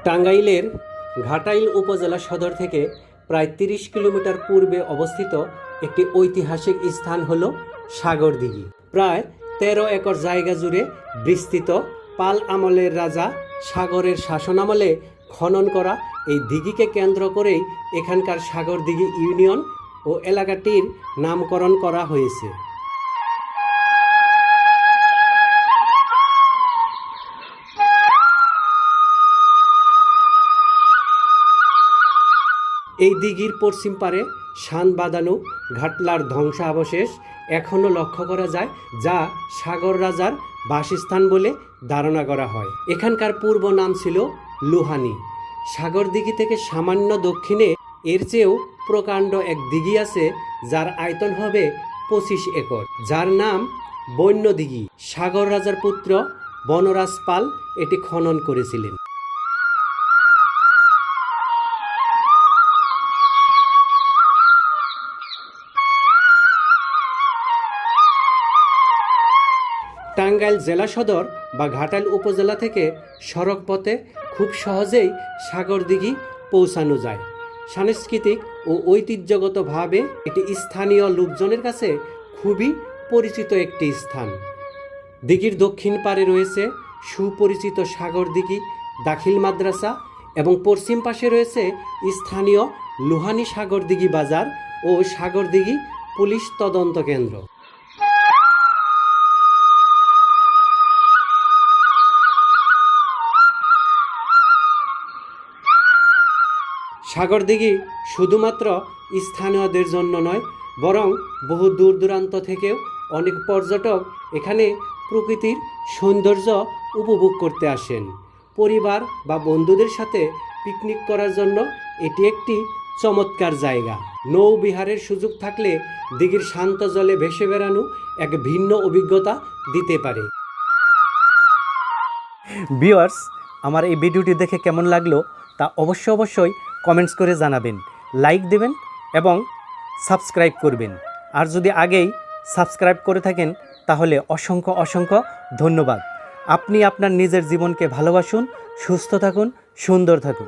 টাঙ্গাইলের ঘাটাইল উপজেলা সদর থেকে প্রায় ৩০ কিলোমিটার পূর্বে অবস্থিত একটি ঐতিহাসিক স্থান হল সাগরদিঘি। প্রায় ১৩ একর জায়গা জুড়ে বিস্তৃত। পাল আমলের রাজা সাগরের শাসনামলে খনন করা এই দিঘিকে কেন্দ্র করেই এখানকার সাগরদিঘি ইউনিয়ন ও এলাকাটির নামকরণ করা হয়েছে। এই দিঘির পশ্চিম পারে শান বাঁধানো ঘাটলার ধ্বংসাবশেষ এখনও লক্ষ্য করা যায়, যা সাগর রাজার বাসস্থান বলে ধারণা করা হয়। এখানকার পূর্ব নাম ছিল লুহানি। সাগরদিঘি থেকে সামান্য দক্ষিণে এর চেয়েও প্রকাণ্ড এক দিঘি আছে, যার আয়তন হবে ২৫ একর, যার নাম বন্যদিঘি। সাগর রাজার পুত্র বনরাজ পাল এটি খনন করেছিলেন। টাঙ্গাইল জেলা সদর বা ঘাটাইল উপজেলা থেকে সড়ক পথে খুব সহজেই সাগরদিঘি পৌঁছানো যায়। সাংস্কৃতিক ও ঐতিহ্যগতভাবে এটি স্থানীয় লোকজনের কাছে খুবই পরিচিত একটি স্থান। দিঘির দক্ষিণ পারে রয়েছে সুপরিচিত সাগরদিঘি দাখিল মাদ্রাসা এবং পশ্চিম পাশে রয়েছে স্থানীয় লুহানি সাগরদিঘি বাজার ও সাগরদিঘি পুলিশ তদন্ত কেন্দ্র। সাগরদিঘি শুধুমাত্র স্থানীয়দের জন্য নয়, বরং বহু দূর দূরান্ত থেকেও অনেক পর্যটক এখানে প্রকৃতির সৌন্দর্য উপভোগ করতে আসেন। পরিবার বা বন্ধুদের সাথে পিকনিক করার জন্য এটি একটি চমৎকার জায়গা। নৌবিহারের সুযোগ থাকলে দিঘির শান্ত জলে ভেসে বেড়ানো এক ভিন্ন অভিজ্ঞতা দিতে পারে। ভিউয়ার্স, আমার এই ভিডিওটি দেখে কেমন লাগলো তা অবশ্যই কমেন্টস করে জানাবেন, লাইক দেবেন এবং সাবস্ক্রাইব করবেন। আর যদি আগেই সাবস্ক্রাইব করে থাকেন তাহলে অসংখ্য ধন্যবাদ। আপনি আপনার নিজের জীবনকে ভালোবাসুন, সুস্থ থাকুন, সুন্দর থাকুন।